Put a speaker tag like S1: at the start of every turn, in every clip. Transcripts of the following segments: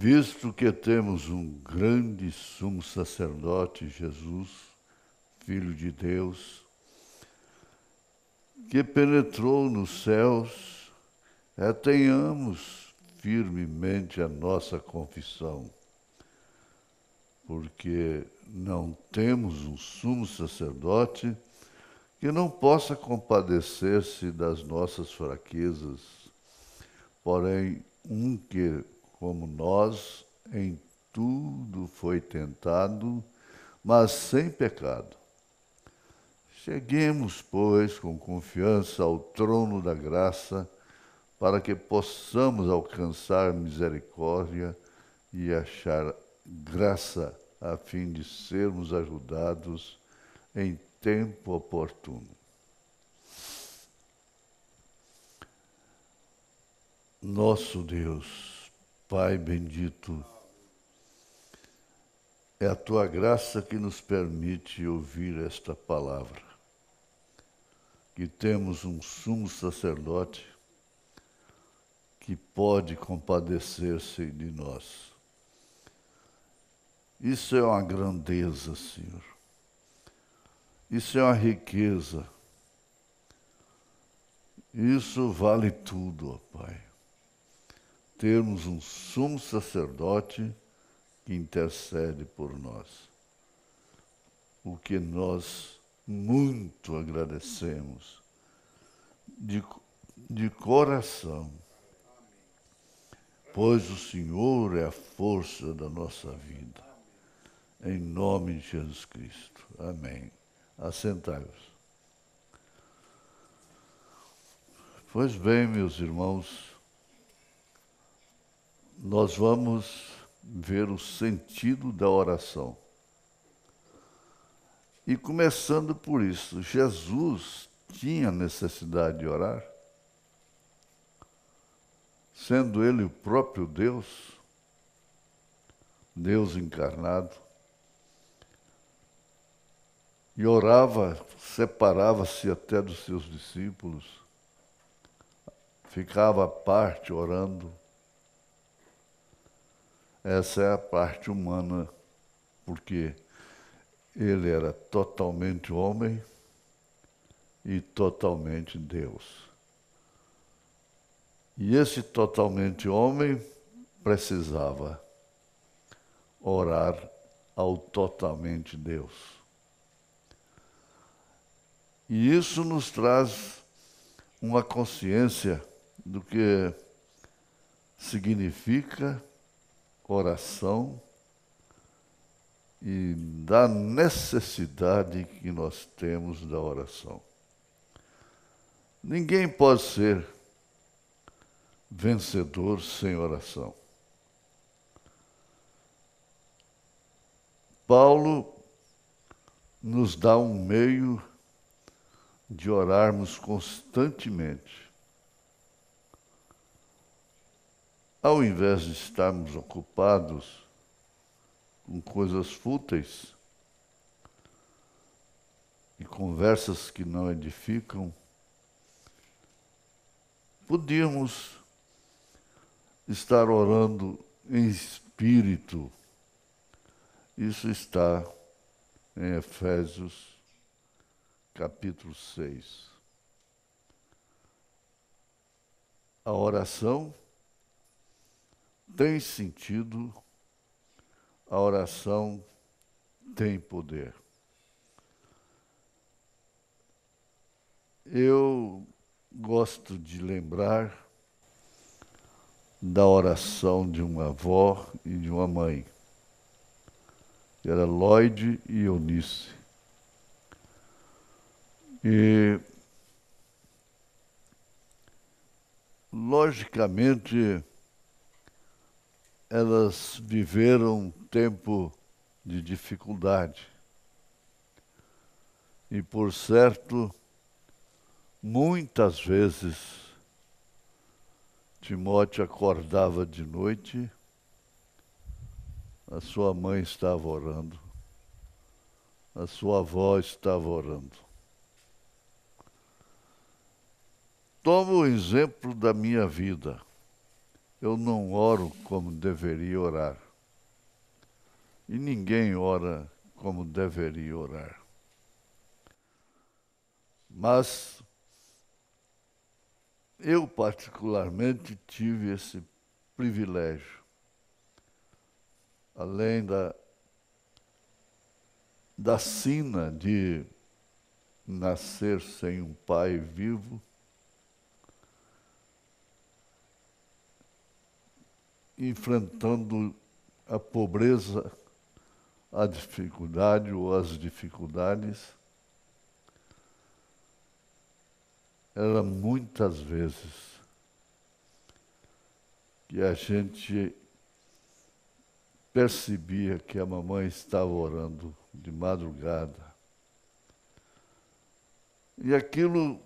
S1: Visto que temos um grande sumo sacerdote, Jesus, Filho de Deus, que penetrou nos céus, tenhamos firmemente a nossa confissão, porque não temos um sumo sacerdote que não possa compadecer-se das nossas fraquezas, porém um que, como nós, em tudo foi tentado, mas sem pecado. Cheguemos, pois, com confiança ao trono da graça, para que possamos alcançar misericórdia e achar graça, a fim de sermos ajudados em tempo oportuno. Nosso Deus, Pai bendito, é a Tua graça que nos permite ouvir esta palavra, que temos um sumo sacerdote que pode compadecer-se de nós. Isso é uma grandeza, Senhor. Isso é uma riqueza. Isso vale tudo, ó Pai. Termos um sumo sacerdote que intercede por nós. O que nós muito agradecemos de coração, pois o Senhor é a força da nossa vida. Em nome de Jesus Cristo. Amém. Assentai-vos. Pois bem, meus irmãos, nós vamos ver o sentido da oração. E começando por isso, Jesus tinha necessidade de orar? Sendo ele o próprio Deus, Deus encarnado, e orava, separava-se até dos seus discípulos, ficava à parte orando. Essa é a parte humana, porque ele era totalmente homem e totalmente Deus. E esse totalmente homem precisava orar ao totalmente Deus. E isso nos traz uma consciência do que significa oração e da necessidade que nós temos da oração. Ninguém pode ser vencedor sem oração. Paulo nos dá um meio de orarmos constantemente. Ao invés de estarmos ocupados com coisas fúteis e conversas que não edificam, podíamos estar orando em espírito. Isso está em Efésios, capítulo 6. A oração tem sentido, a oração tem poder. Eu gosto de lembrar da oração de uma avó e de uma mãe. Era Lloyd e Eunice. E, logicamente, elas viveram um tempo de dificuldade. E, por certo, muitas vezes, Timóteo acordava de noite, a sua mãe estava orando, a sua avó estava orando. Tomo o exemplo da minha vida. eu não oro como deveria orar. E ninguém ora como deveria orar. Mas eu particularmente tive esse privilégio. Além da sina de nascer sem um pai vivo, enfrentando a pobreza, a dificuldade ou as dificuldades, era muitas vezes que a gente percebia que a mamãe estava orando de madrugada. E aquilo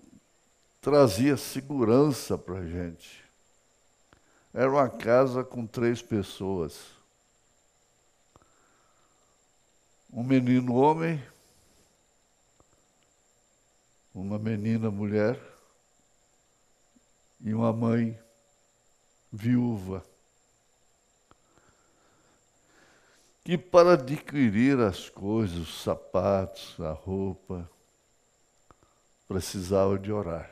S1: trazia segurança para a gente. Era uma casa com 3 pessoas. Um menino homem, uma menina mulher e uma mãe viúva, que para adquirir as coisas, os sapatos, a roupa, precisava de orar.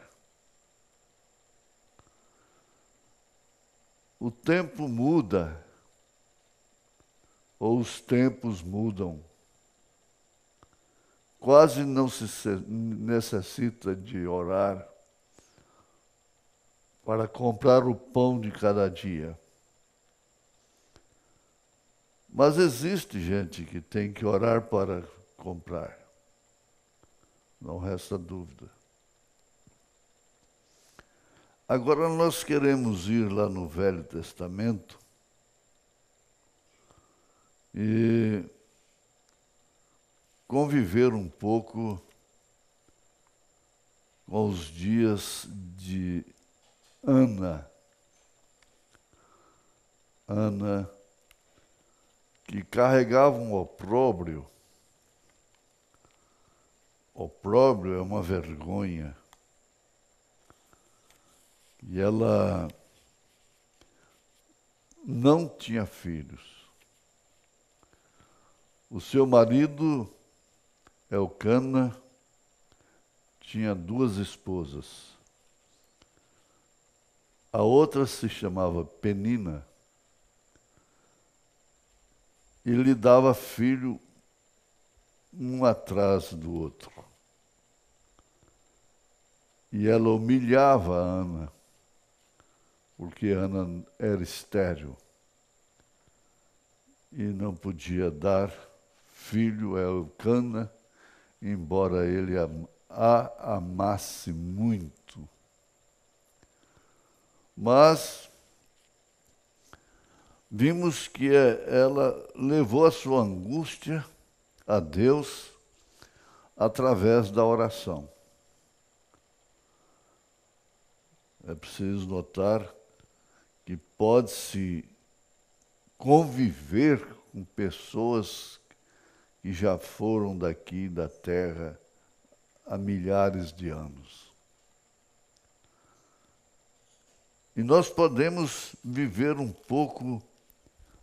S1: O tempo muda, ou os tempos mudam. Quase não se necessita de orar para comprar o pão de cada dia. Mas existe gente que tem que orar para comprar. Não resta dúvida. Agora nós queremos ir lá no Velho Testamento e conviver um pouco com os dias de Ana. Ana, que carregava um opróbrio. Opróbrio é uma vergonha. E ela não tinha filhos. O seu marido, Elcana, tinha 2 esposas. A outra se chamava Penina e lhe dava filho um atrás do outro. E ela humilhava a Ana, porque Ana era estéril e não podia dar filho a Elcana, embora ele a amasse muito. Mas vimos que ela levou a sua angústia a Deus através da oração. É preciso notar que pode-se conviver com pessoas que já foram daqui da terra há milhares de anos. E nós podemos viver um pouco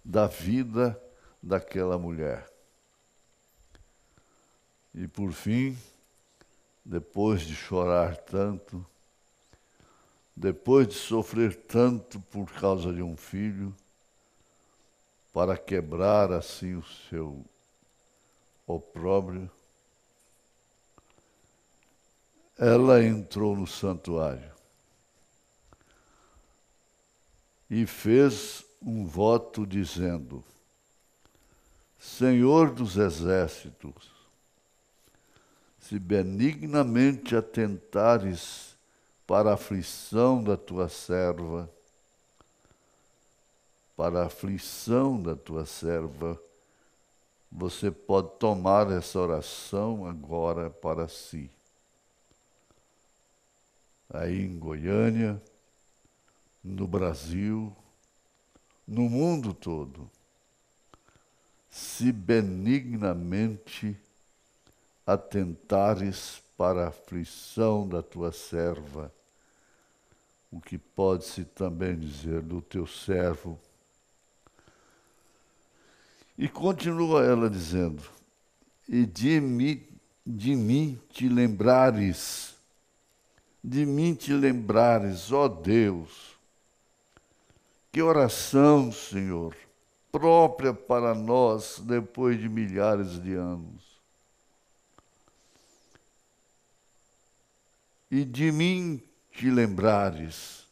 S1: da vida daquela mulher. E por fim, depois de chorar tanto, depois de sofrer tanto por causa de um filho, para quebrar assim o seu opróbrio, ela entrou no santuário e fez um voto dizendo: Senhor dos exércitos, se benignamente atentares para a aflição da tua serva, você pode tomar essa oração agora para si. Aí em Goiânia, no Brasil, no mundo todo, se benignamente atentares para a aflição da tua serva, o que pode-se também dizer do teu servo. E continua ela dizendo, e de mim te lembrares, ó Deus. Que oração, Senhor, própria para nós depois de milhares de anos. E de mim te lembrares.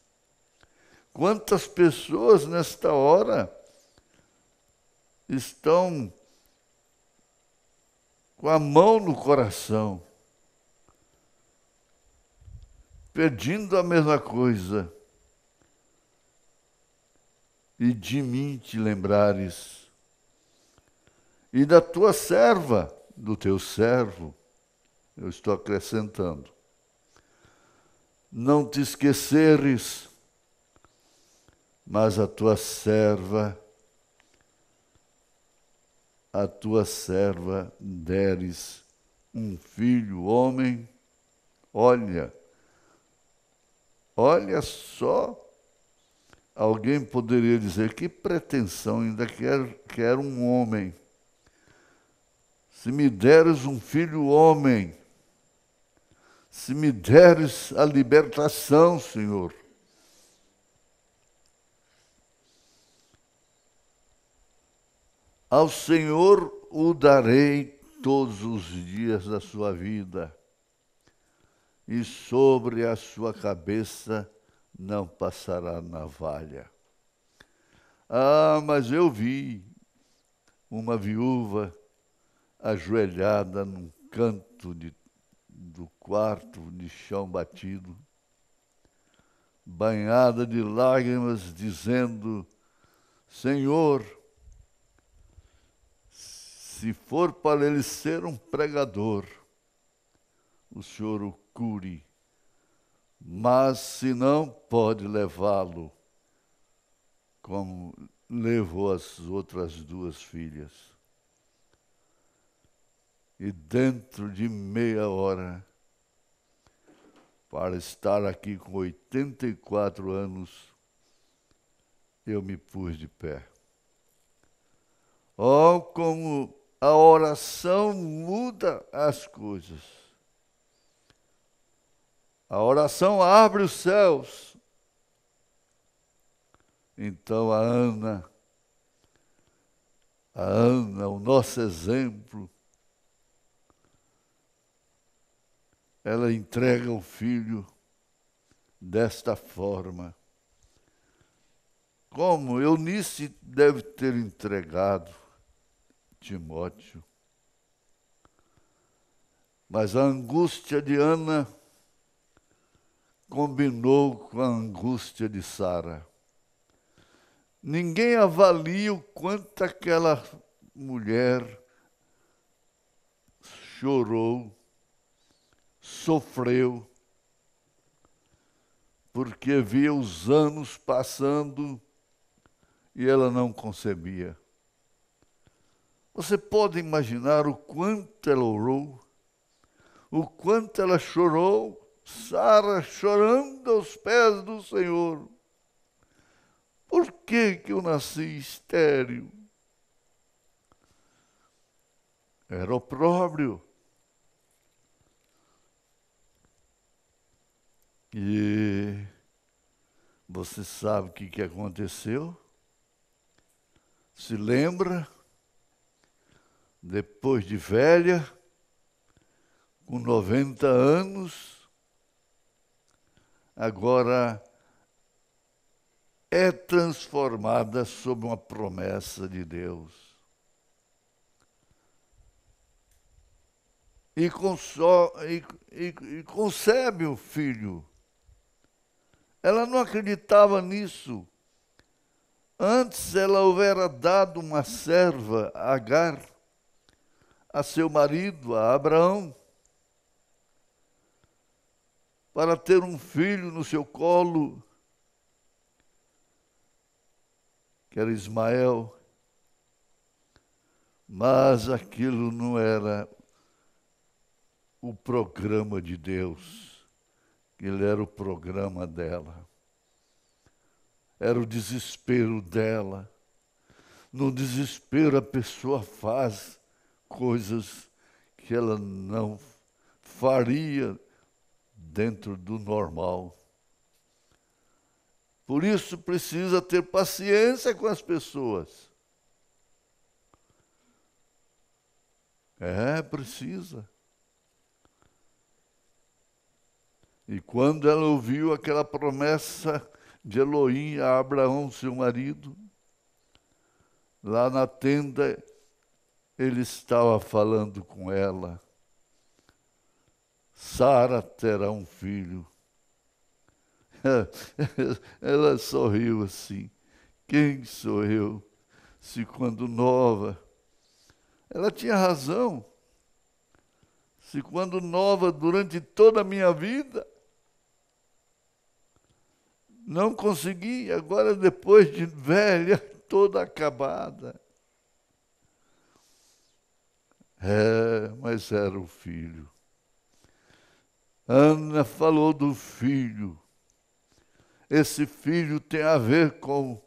S1: Quantas pessoas nesta hora estão com a mão no coração, pedindo a mesma coisa. E de mim te lembrares, e da tua serva, do teu servo, eu estou acrescentando, não te esqueceres, mas a tua serva deres um filho homem. Olha só, alguém poderia dizer, que pretensão, ainda quer um homem. Se me deres um filho homem, se me deres a libertação, Senhor. Ao Senhor o darei todos os dias da sua vida, e sobre a sua cabeça não passará navalha. Ah, mas eu vi uma viúva ajoelhada num canto do quarto de chão batido, banhada de lágrimas, dizendo, Senhor, se for para ele ser um pregador, o Senhor o cure, mas se não, pode levá-lo, como levou as outras duas filhas. E dentro de meia hora, para estar aqui com 84 anos, eu me pus de pé. Oh, como a oração muda as coisas. A oração abre os céus. Então a Ana, o nosso exemplo, ela entrega o filho desta forma. Como Eunice deve ter entregado Timóteo. Mas a angústia de Ana combinou com a angústia de Sara. Ninguém avalia o quanto aquela mulher chorou, sofreu, porque via os anos passando e ela não concebia. Você pode imaginar o quanto ela orou, o quanto ela chorou, Sara chorando aos pés do Senhor. Por que eu nasci estéril? Era opróbrio. E você sabe o que aconteceu? Se lembra? Depois de velha, com 90 anos, agora é transformada sob uma promessa de Deus. E concebe o filho. Ela não acreditava nisso. Antes ela houvera dado uma serva, Agar, a seu marido, a Abraão, para ter um filho no seu colo, que era Ismael. Mas aquilo não era o programa de Deus, ele era o programa dela. era o desespero dela. No desespero, a pessoa faz coisas que ela não faria dentro do normal. Por isso, precisa ter paciência com as pessoas. Precisa. E quando ela ouviu aquela promessa de Elohim a Abraão, seu marido, lá na tenda, ele estava falando com ela. Sara terá um filho. Ela sorriu assim. Quem sou eu? Se quando nova... Ela tinha razão. Se quando nova, durante toda a minha vida, não consegui, agora depois de velha, toda acabada. Mas era o filho. Ana falou do filho. Esse filho tem a ver com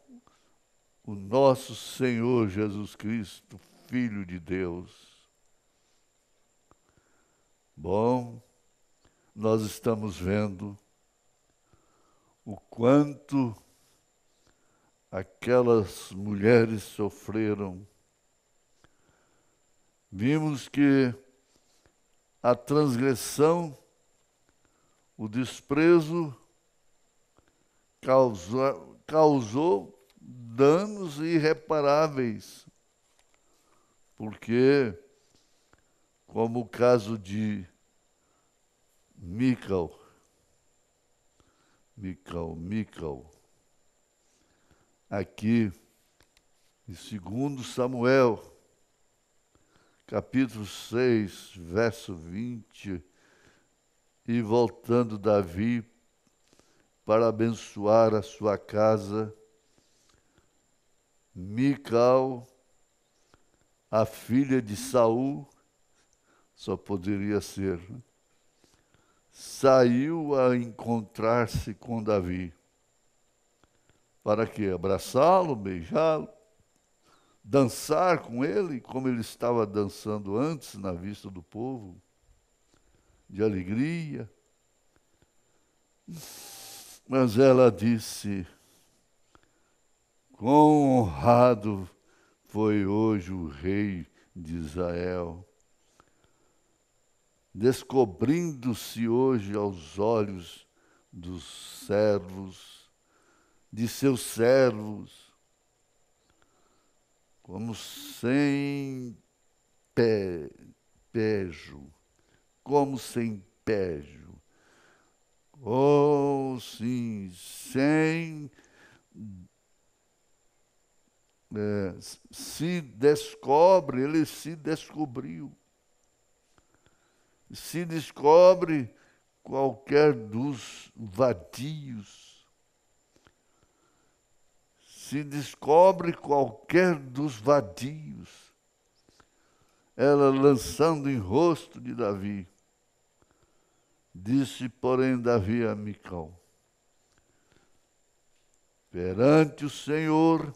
S1: o nosso Senhor Jesus Cristo, Filho de Deus. Bom, nós estamos vendo o quanto aquelas mulheres sofreram. Vimos que a transgressão, o desprezo, causou danos irreparáveis, porque, como o caso de Mical, aqui em 2 Samuel, capítulo 6, verso 20, e voltando Davi para abençoar a sua casa, Mical, a filha de Saul, só poderia ser, saiu a encontrar-se com Davi. Para quê? Abraçá-lo, beijá-lo, dançar com ele, como ele estava dançando antes na vista do povo, de alegria. Mas ela disse: quão honrado foi hoje o rei de Israel, descobrindo-se hoje aos olhos dos servos, de seus servos, como sem pejo, como sem pejo. Oh, sim, sem... se descobre, ele se descobriu. Se descobre qualquer dos vadios. Se descobre qualquer dos vadios. Ela lançando em rosto de Davi. Disse, porém, Davi a Mical: perante o Senhor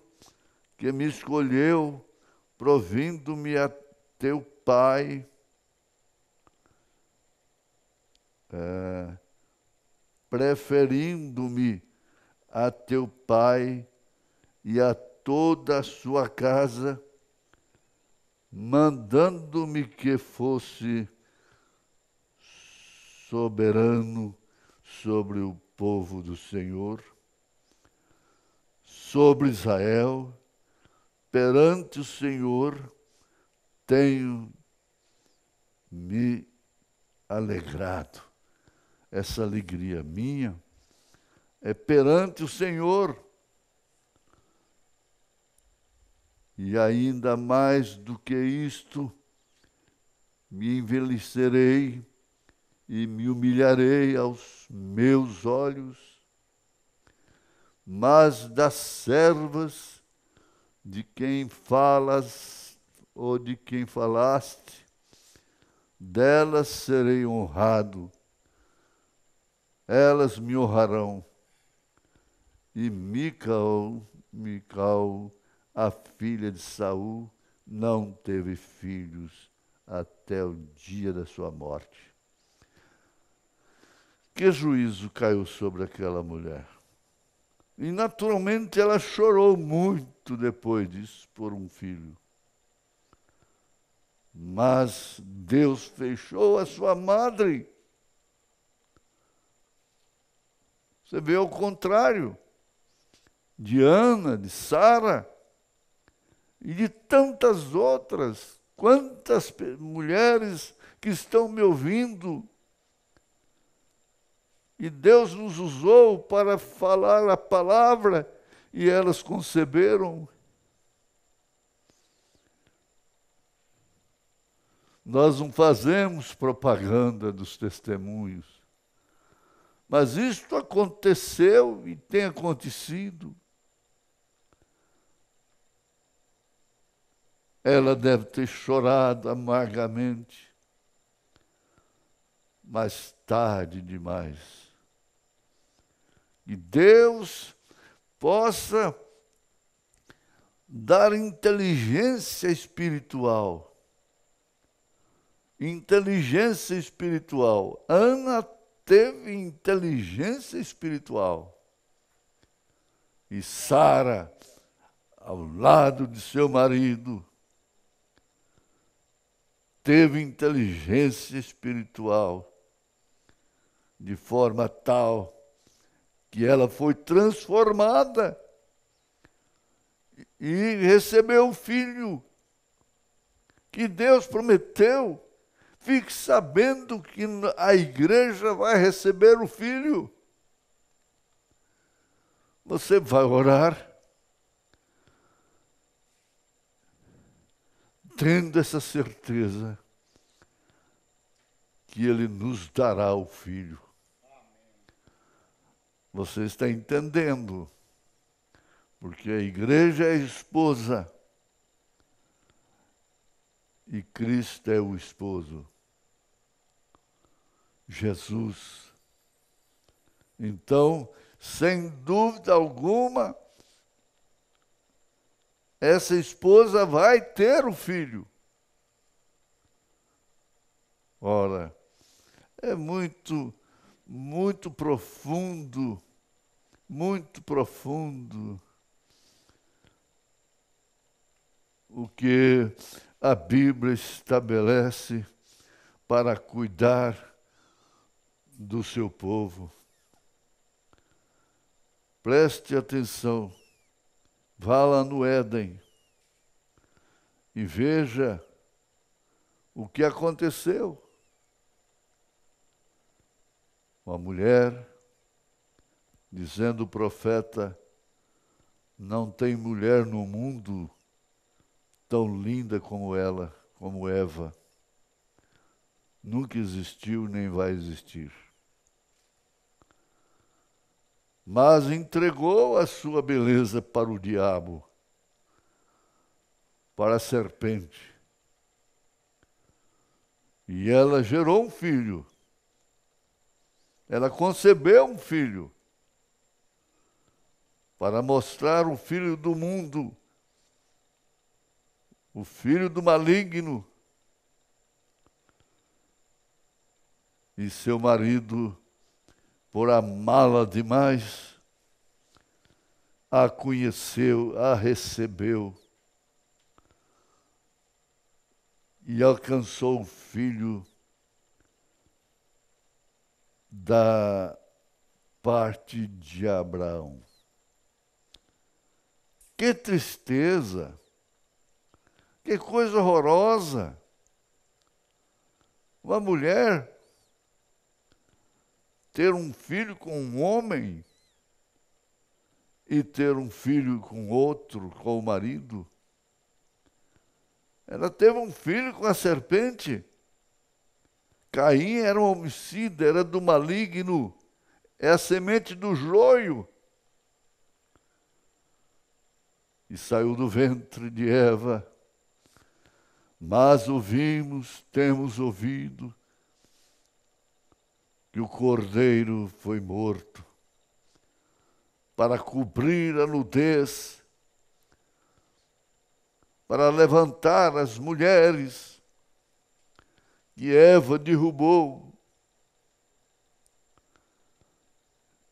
S1: que me escolheu, provindo-me a teu pai, preferindo-me a teu pai e a toda a sua casa, mandando-me que fosse soberano sobre o povo do Senhor, sobre Israel. Perante o Senhor tenho me alegrado. Essa alegria minha é perante o Senhor. E ainda mais do que isto, me envelhecerei e me humilharei aos meus olhos, mas das servas de quem falas ou de quem falaste, delas serei honrado, elas me honrarão, E Mical, a filha de Saul, não teve filhos até o dia da sua morte. Que juízo caiu sobre aquela mulher? E naturalmente ela chorou muito depois disso por um filho. Mas Deus fechou a sua madre. Você vê o contrário de Ana, de Sara e de tantas outras. Quantas mulheres que estão me ouvindo. E Deus nos usou para falar a palavra e elas conceberam. Nós não fazemos propaganda dos testemunhos, mas isto aconteceu e tem acontecido. Ela deve ter chorado amargamente, mas tarde demais. E Deus possa dar inteligência espiritual. Inteligência espiritual. Ana teve inteligência espiritual. E Sara, ao lado de seu marido, teve inteligência espiritual, de forma tal que ela foi transformada e recebeu o filho que Deus prometeu. Fique sabendo que a igreja vai receber o filho. Você vai orar tendo essa certeza que Ele nos dará o filho. Você está entendendo? Porque a igreja é a esposa e Cristo é o esposo. Jesus. Então, sem dúvida alguma, essa esposa vai ter o filho. Ora, é muito profundo, o que a Bíblia estabelece para cuidar do seu povo. Preste atenção, vá lá no Éden e veja o que aconteceu. Uma mulher, dizendo o profeta, não tem mulher no mundo tão linda como ela, como Eva. Nunca existiu nem vai existir. Mas entregou a sua beleza para o diabo, para a serpente. E ela gerou um filho. Ela concebeu um filho para mostrar o filho do mundo, o filho do maligno. E seu marido, por amá-la demais, a conheceu, a recebeu e alcançou o filho da parte de Abraão. Que tristeza! Que coisa horrorosa! Uma mulher ter um filho com um homem e ter um filho com outro, com o marido. Ela teve um filho com a serpente. Caim era um homicida, era do maligno, é a semente do joio. E saiu do ventre de Eva. Mas ouvimos, temos ouvido, que o cordeiro foi morto. para cobrir a nudez, para levantar as mulheres que Eva derrubou.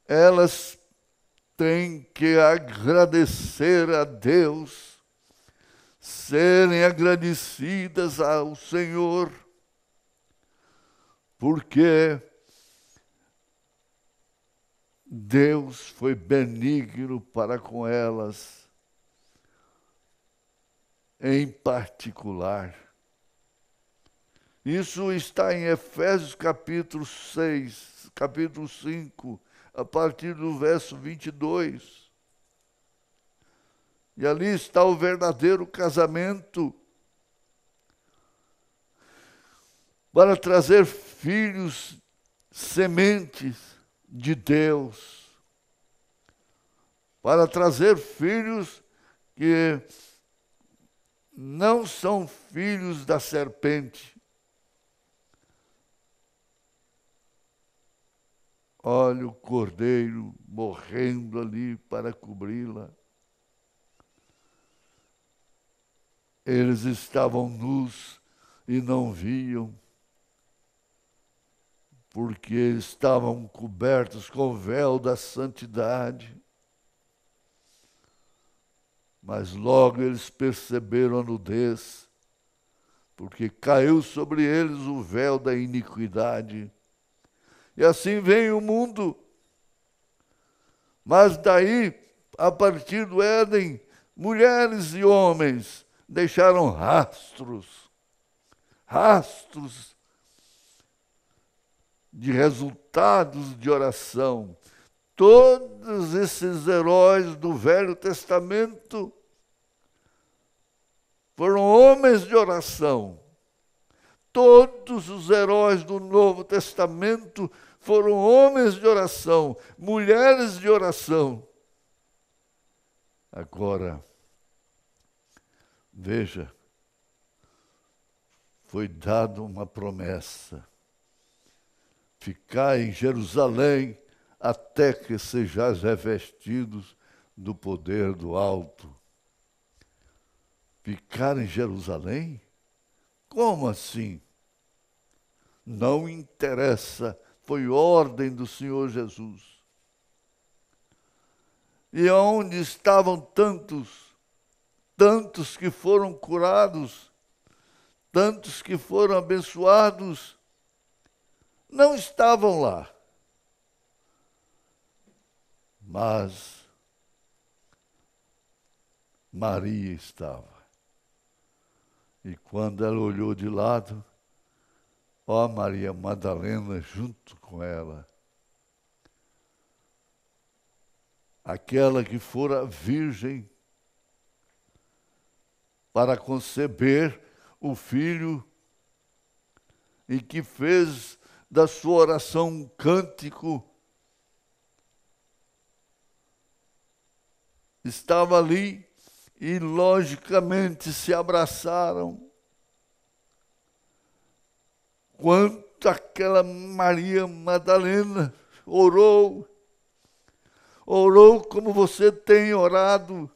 S1: Elas têm que agradecer a Deus, serem agradecidas ao Senhor, porque Deus foi benigno para com elas, em particular. Isso está em Efésios capítulo 6, capítulo 5, a partir do verso 22. E ali está o verdadeiro casamento, para trazer filhos sementes de Deus, para trazer filhos que não são filhos da serpente. Olha o cordeiro morrendo ali para cobri-la. Eles estavam nus e não viam, porque estavam cobertos com o véu da santidade. Mas logo eles perceberam a nudez, porque caiu sobre eles o véu da iniquidade. E assim vem o mundo. Mas daí, a partir do Éden, mulheres e homens deixaram rastros de resultados de oração. Todos esses heróis do Velho Testamento foram homens de oração. Todos os heróis do Novo Testamento foram homens de oração, mulheres de oração. Agora, veja, foi dada uma promessa: ficar em Jerusalém até que sejais revestidos do poder do alto. Ficar em Jerusalém? Como assim? Não interessa, foi ordem do Senhor Jesus. E onde estavam tantos que foram curados, tantos que foram abençoados, não estavam lá. Mas Maria estava. E quando ela olhou de lado, ó Maria Madalena junto com ela, aquela que fora virgem para conceber o filho e que fez da sua oração um cântico, estava ali e logicamente se abraçaram. Quanto aquela Maria Madalena orou como você tem orado.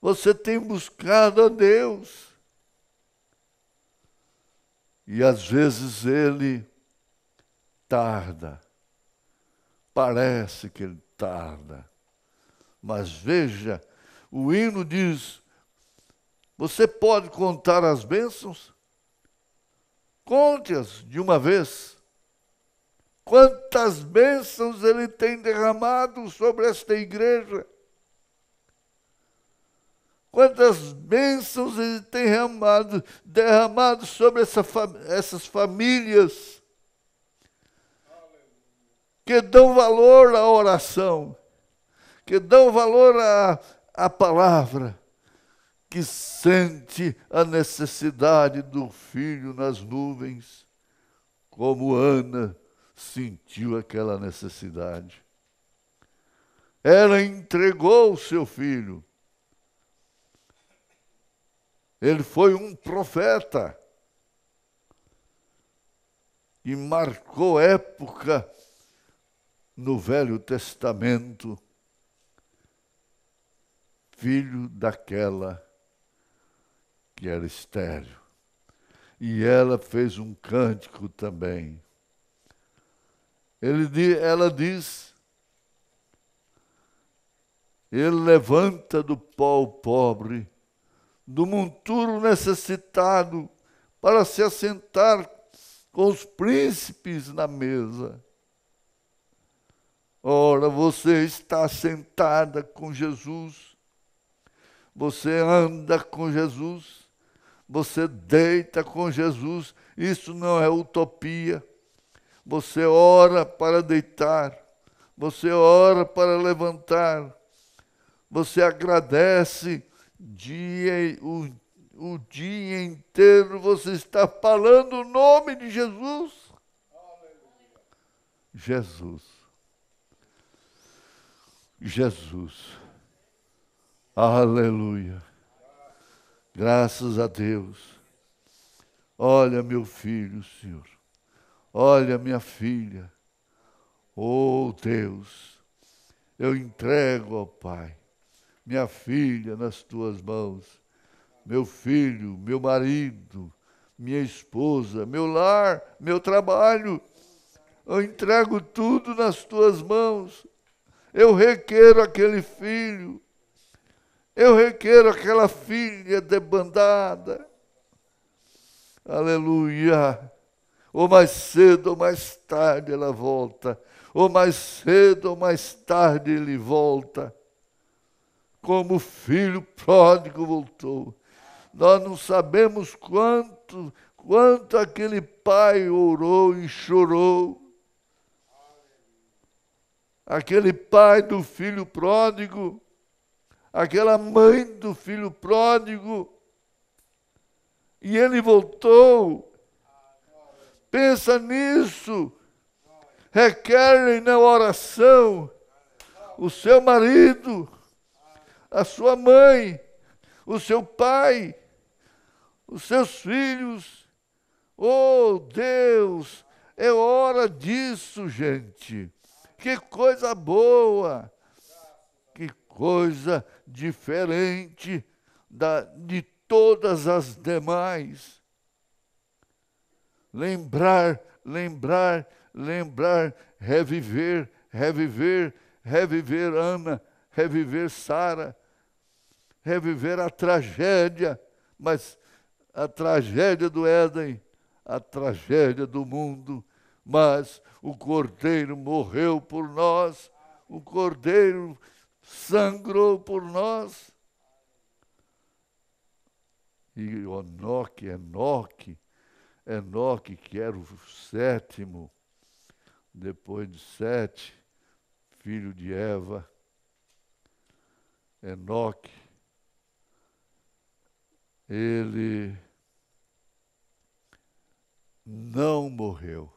S1: Você tem buscado a Deus. E às vezes ele tarda. Parece que ele tarda. Mas veja, o hino diz: você pode contar as bênçãos? Conte-as de uma vez. Quantas bênçãos ele tem derramado sobre esta igreja. Quantas bênçãos ele tem derramado sobre essas famílias que dão valor à oração, que dão valor à palavra, que sente a necessidade do filho nas nuvens, como Ana sentiu aquela necessidade. Ela entregou o seu filho. Ele foi um profeta que marcou época no Velho Testamento, filho daquela que era estéril. E ela fez um cântico também. Ela diz: ele levanta do pó o pobre, do monturo necessitado, para se assentar com os príncipes na mesa. Ora, você está sentada com Jesus, você anda com Jesus, você deita com Jesus. Isso não é utopia. Você ora para deitar, você ora para levantar, você agradece o dia inteiro, você está falando o nome de Jesus. Jesus. Jesus. Aleluia. Graças a Deus. Olha, meu filho, Senhor. Olha, minha filha. Oh, Deus, eu entrego, ó Pai, minha filha nas tuas mãos, meu filho, meu marido, minha esposa, meu lar, meu trabalho. Eu entrego tudo nas tuas mãos. Eu requero aquele filho. Eu requero aquela filha debandada. Aleluia. Ou mais cedo ou mais tarde ela volta. Ou mais cedo ou mais tarde ele volta. Como o filho pródigo voltou. Nós não sabemos quanto aquele pai orou e chorou. Aquele pai do filho pródigo, aquela mãe do filho pródigo, e ele voltou. Pensa nisso. Requerem na oração o seu marido, a sua mãe, o seu pai, os seus filhos. Oh, Deus, é hora disso, gente. Que coisa boa, que coisa diferente de todas as demais. Lembrar, reviver Ana, reviver Sara, reviver a tragédia, mas a tragédia do Éden, a tragédia do mundo. Mas o Cordeiro morreu por nós, o Cordeiro sangrou por nós. E Enoque, que era o sétimo, depois de Sete, filho de Eva. Enoque, ele não morreu.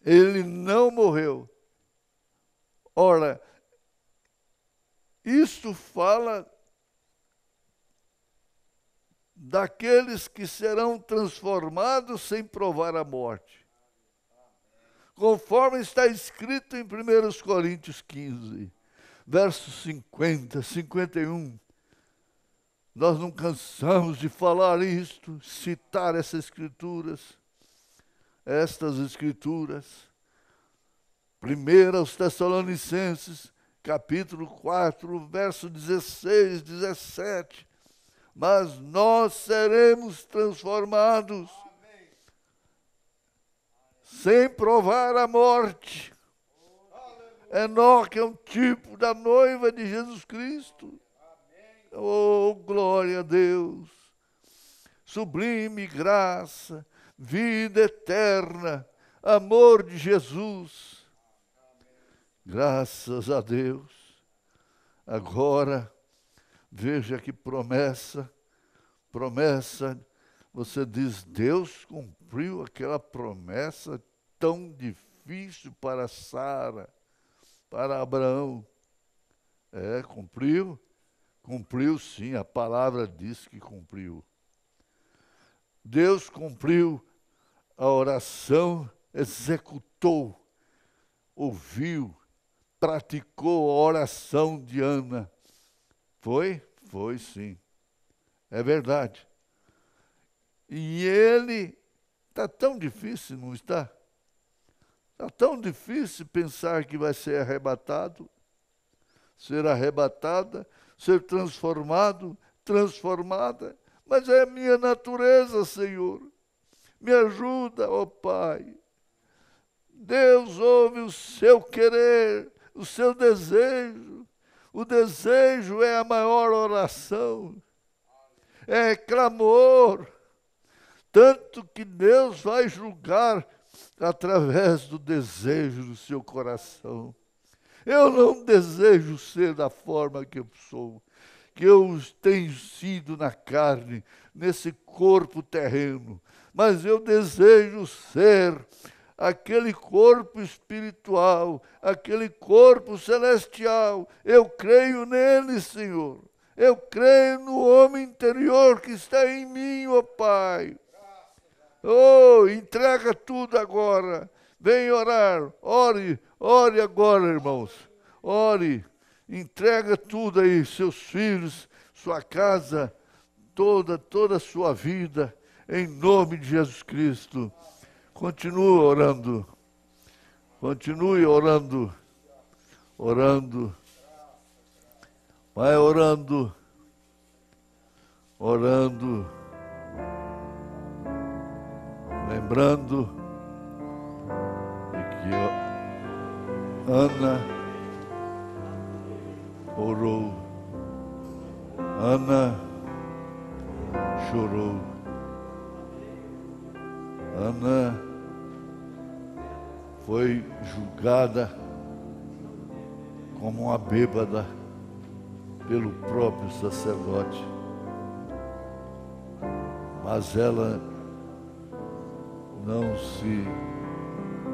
S1: Ele não morreu. Ora, isso fala daqueles que serão transformados sem provar a morte. Conforme está escrito em 1 Coríntios 15, versos 50, 51. Nós não cansamos de falar isto, citar estas escrituras. 1 aos Tessalonicenses, capítulo 4, verso 16, 17. Mas nós seremos transformados sem provar a morte. Enoque é um tipo da noiva de Jesus Cristo. Oh, glória a Deus! Sublime graça, vida eterna, amor de Jesus. Graças a Deus. Agora, veja que promessa. Você diz, Deus cumpriu aquela promessa tão difícil para Sara, para Abraão. Cumpriu? Cumpriu sim, a palavra diz que cumpriu. Deus cumpriu a oração, executou ouviu, praticou a oração de Ana. Foi? Foi sim. É verdade. E ele, está tão difícil, não está? Está tão difícil pensar que vai ser arrebatado, ser arrebatada, ser transformado, transformada. Mas é a minha natureza, Senhor. Me ajuda, ó Pai. Deus ouve o seu querer, o seu desejo. O desejo é a maior oração. É clamor. Tanto que Deus vai julgar através do desejo do seu coração. Eu não desejo ser da forma que eu sou, que eu tenho sido na carne, nesse corpo terreno, mas eu desejo ser aquele corpo espiritual, aquele corpo celestial. Eu creio nele, Senhor. Eu creio no homem interior que está em mim, ó Pai. Oh, entrega tudo agora. Vem orar. Ore, ore agora, irmãos. Ore. Entrega tudo aí, seus filhos, sua casa, toda a sua vida, em nome de Jesus Cristo. Continue orando. Continue orando. Orando. Vai orando. Orando. Lembrando de que Ana orou, Ana chorou, Ana foi julgada como uma bêbada pelo próprio sacerdote, mas ela não se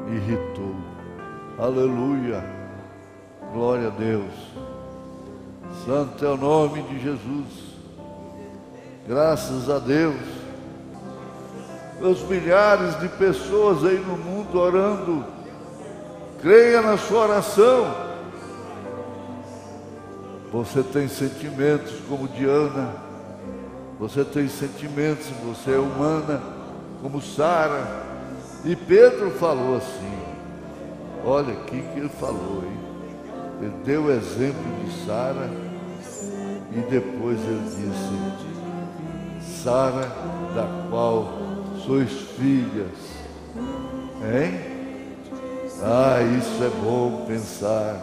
S1: irritou. Aleluia, glória a Deus. Santo é o nome de Jesus. Graças a Deus. Os milhares de pessoas aí no mundo orando. Creia na sua oração. Você tem sentimentos como Diana. Você tem sentimentos, você é humana, como Sara. E Pedro falou assim. Olha aqui que ele falou, hein? Ele deu o exemplo de Sara e depois ele disse: Sara, da qual sois filhas. Hein? Ah, isso é bom pensar.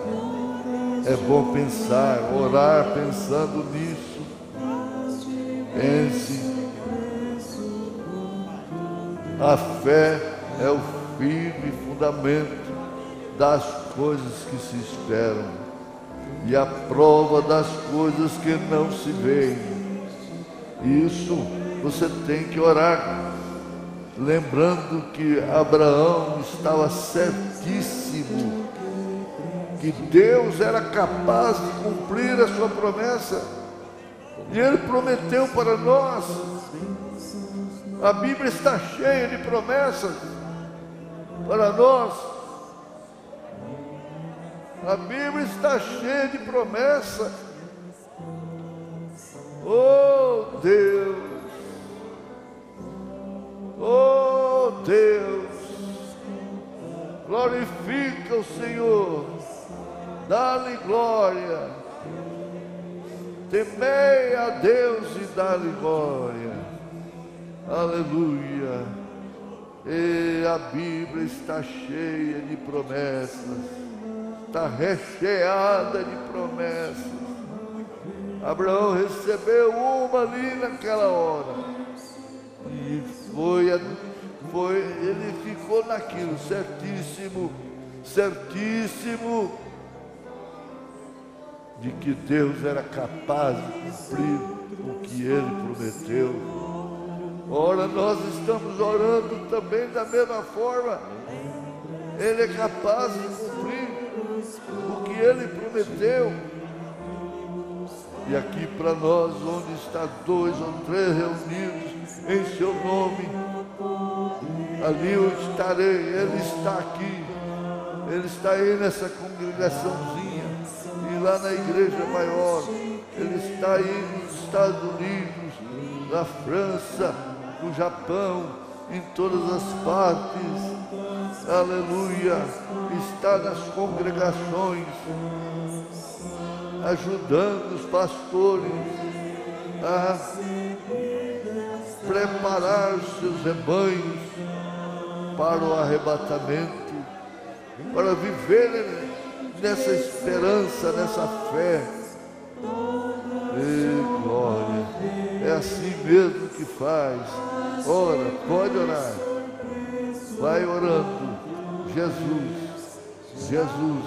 S1: É bom pensar, orar pensando nisso. Pense. A fé é o firme fundamento das coisas que se esperam e a prova das coisas que não se veem. Isso você tem que orar, lembrando que Abraão estava certíssimo que Deus era capaz de cumprir a sua promessa, e Ele prometeu para nós. A Bíblia está cheia de promessas para nós. A Bíblia está cheia de promessas. Oh Deus, oh Deus, glorifica o Senhor, dá-lhe glória, temei a Deus e dá-lhe glória, aleluia. E a Bíblia está cheia de promessas, está recheada de promessas. Abraão recebeu uma ali naquela hora. E ele ficou naquilo, certíssimo, certíssimo, de que Deus era capaz de cumprir o que ele prometeu. Ora, nós estamos orando também da mesma forma. Ele é capaz de cumprir o que ele prometeu. E aqui para nós, onde está 2 ou 3 reunidos em seu nome, ali eu estarei. Ele está aqui, Ele está aí nessa congregaçãozinha e lá na igreja maior. Ele está aí nos Estados Unidos, na França, no Japão, em todas as partes. Aleluia. Está nas congregações, ajudando os pastores a preparar os seus rebanhos para o arrebatamento, para viverem nessa esperança, nessa fé. E glória, é assim mesmo que faz. Ora, pode orar, vai orando. Jesus, Jesus,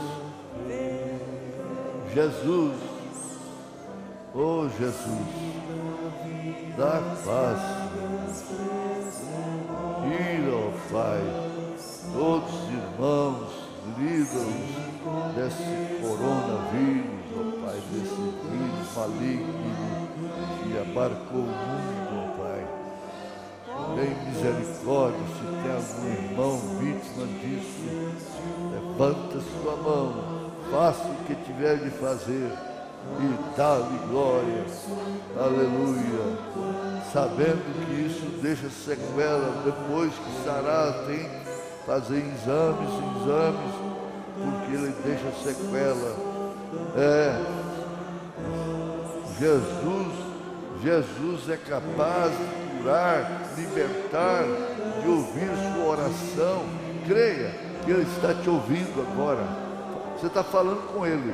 S1: Jesus, oh Jesus, dá paz. Ir, ó Pai, todos os irmãos, livra-os desse coronavírus, ó Pai, desse vírus maligno que abarcou o mundo, ó Pai. Tem misericórdia, se tem algum irmão vítima disso, levanta sua mão, faça o que tiver de fazer e dá-lhe glória, aleluia, sabendo que isso deixa sequela. Depois que sarar, tem que fazer exames, porque ele deixa sequela. Jesus é capaz de curar, libertar, de ouvir sua oração. Creia que Ele está te ouvindo agora. Você está falando com Ele.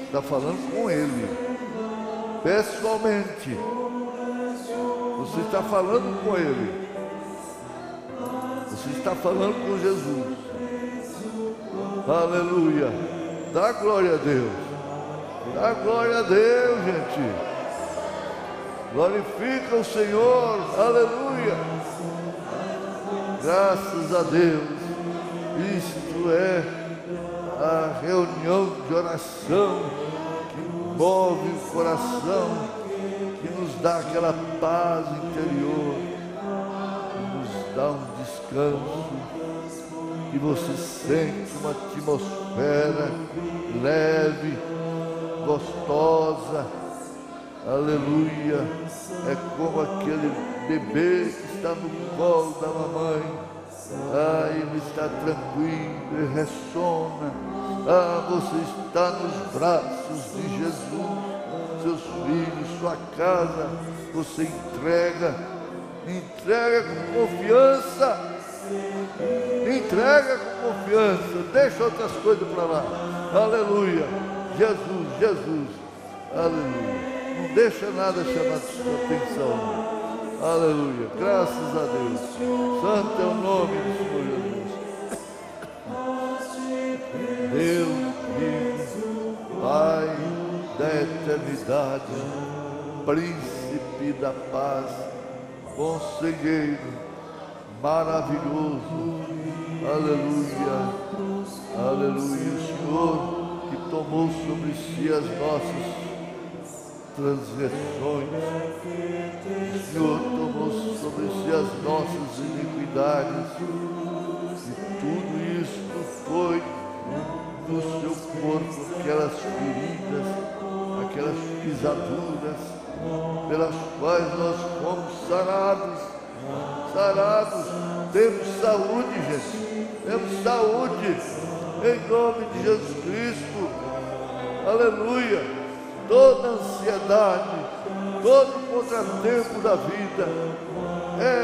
S1: Está falando com Ele pessoalmente. Você está falando com Ele. Você está falando com Jesus. Aleluia. Dá glória a Deus. Dá glória a Deus, gente. Glorifica o Senhor. Aleluia. Graças a Deus. Isto é a reunião de oração que move o coração, que nos dá aquela paz interior, que nos dá um descanso, que você sente uma atmosfera leve, gostosa. Aleluia. É como aquele bebê que está no colo da mamãe. Ele está tranquilo, ele ressona. Você está nos braços de Jesus. Seus filhos, sua casa, você entrega com confiança. Entrega com confiança. Deixa outras coisas para lá. Aleluia. Jesus. Aleluia. Não deixa nada chamar sua atenção. Aleluia. Graças a Deus. Santo é o nome do Senhor Jesus. Deus vivo, Pai da eternidade, Príncipe da paz, Conselheiro, maravilhoso. Aleluia. Aleluia. O Senhor que tomou sobre si as nossas transgressões, o Senhor tomou sobre si as nossas iniquidades, e tudo isso foi no seu corpo, aquelas feridas, aquelas pisaduras, pelas quais nós fomos sarados. Temos saúde, gente, temos saúde, em nome de Jesus Cristo. Aleluia. Toda ansiedade, todo contratempo da vida é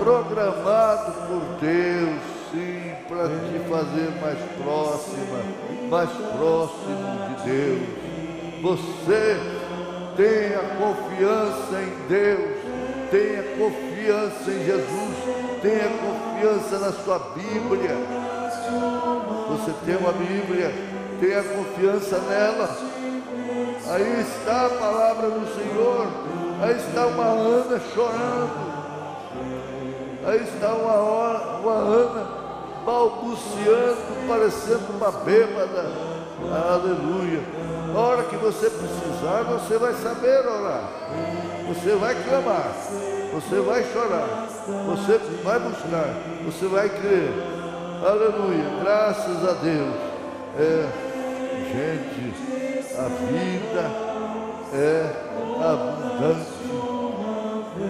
S1: programado por Deus, sim, para te fazer mais próximo de Deus. Você tenha confiança em Deus, tenha confiança em Jesus, tenha confiança na sua Bíblia. Você tem uma Bíblia, tenha confiança nela. Aí está a palavra do Senhor. Aí está uma Ana chorando. Aí está uma Ana balbuciando, parecendo uma bêbada. Aleluia. Na hora que você precisar, você vai saber orar. Você vai clamar. Você vai chorar. Você vai buscar. Você vai crer. Aleluia, graças a Deus. Gente, a vida é abundante.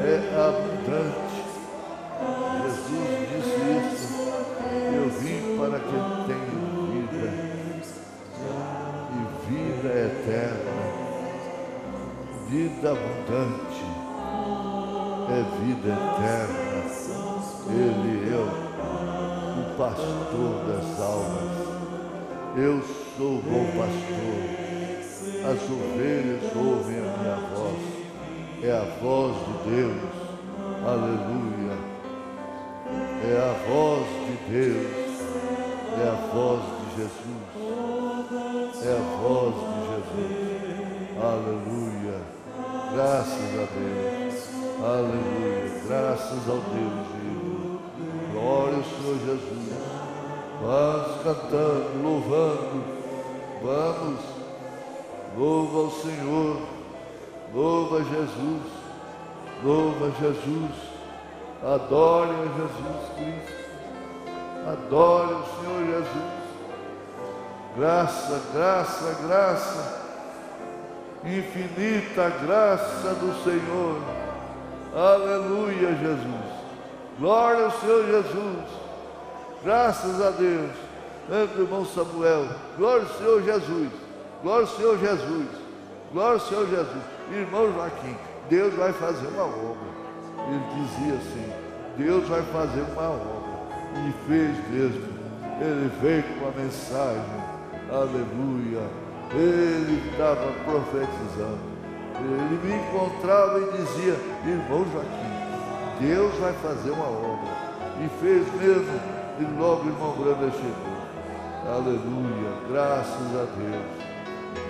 S1: É abundante. Jesus disse isso. Eu vim para que tenha vida. E vida eterna. Vida abundante. É vida eterna. Ele é o pastor das almas. Eu sou o bom pastor. As ovelhas ouvem a minha voz. É a voz de Deus. Aleluia. É a voz de Deus. É a voz de Jesus. É a voz de Jesus. Aleluia. Graças a Deus. Aleluia. Graças ao Deus vivo. Glória ao Senhor Jesus. Vamos cantando, louvando. Vamos. Louva ao Senhor. Louva Jesus. Louva Jesus. Adore a Jesus Cristo. Adore o Senhor Jesus. Graça, graça, graça. Infinita graça do Senhor. Aleluia, Jesus. Glória ao Senhor Jesus. Graças a Deus. Lembra do irmão Samuel. Glória ao Senhor Jesus. Glória ao Senhor Jesus. Glória ao Senhor Jesus. Irmão Joaquim, Deus vai fazer uma obra. Ele dizia assim, Deus vai fazer uma obra. E fez mesmo. Ele veio com a mensagem. Aleluia. Ele estava profetizando. Ele me encontrava e dizia, irmão Joaquim, Deus vai fazer uma obra. E fez mesmo. E logo o irmão Branda chegou. Aleluia. Graças a Deus.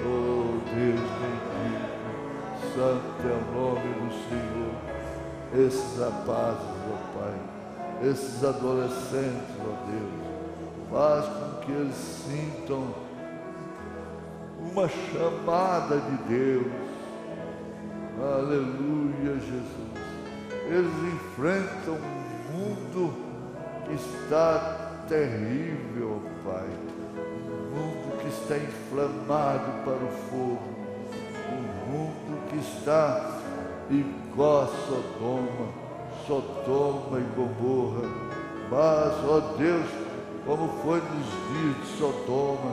S1: Oh Deus bendito. Santo é o nome do Senhor. Esses rapazes, ó Pai, esses adolescentes, ó Deus, faz com que eles sintam uma chamada de Deus. Aleluia, Jesus. Eles enfrentam um mundo que está terrível, ó Pai. Um mundo que está inflamado para o fogo. Um mundo que está igual a Sodoma e Gomorra. Mas, ó Deus, como foi nos dias de Sodoma,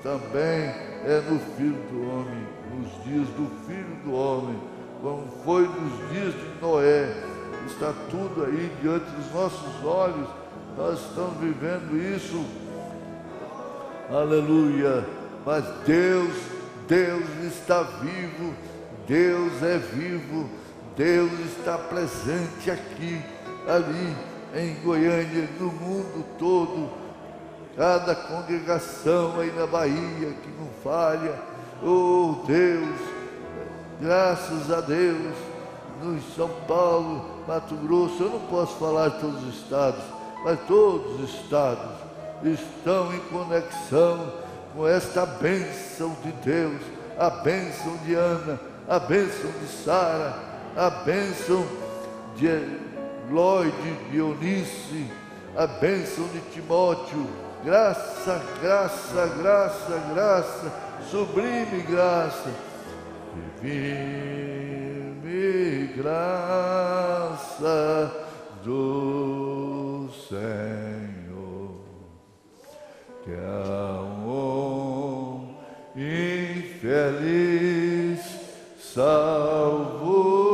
S1: também é no Filho do Homem, nos dias do Filho do Homem, como foi nos dias de Noé. Está tudo aí diante dos nossos olhos. Nós estamos vivendo isso. Aleluia. Mas Deus está vivo. Deus é vivo. Deus está presente aqui, ali, em Goiânia, no mundo todo. Cada congregação aí na Bahia que não falha. Oh Deus, graças a Deus. No São Paulo, Mato Grosso, eu não posso falar de todos os estados, mas todos os estados estão em conexão com esta bênção de Deus, a bênção de Ana, a bênção de Sara, a bênção de Lloyd, de Eunice, a bênção de Timóteo. Graça, graça, graça, graça, sublime graça, divine graça do Senhor, que a um infeliz salvou.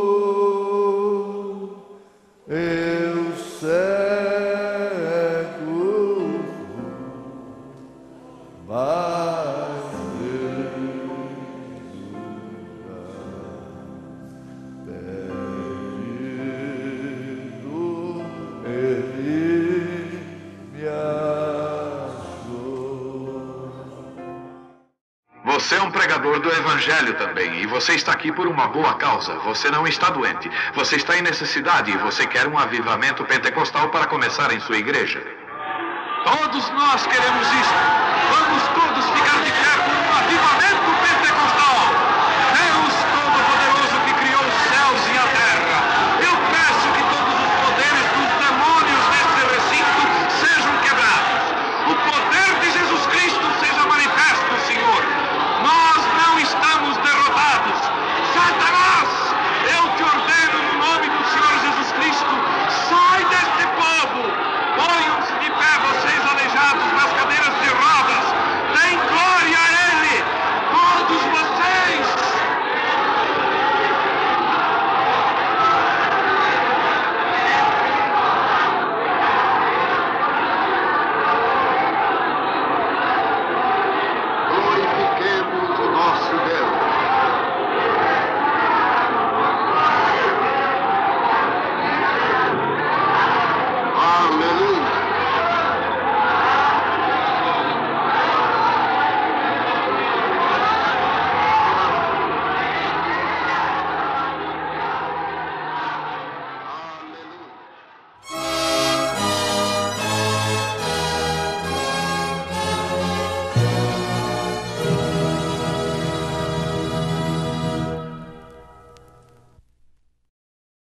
S1: Eu cego, mas perdido ele me achou.
S2: Você é um pregador do Evangelho também, e você está aqui por uma boa causa. Você não está doente, você está em necessidade e você quer um avivamento pentecostal para começar em sua igreja. Todos nós queremos isso. Vamos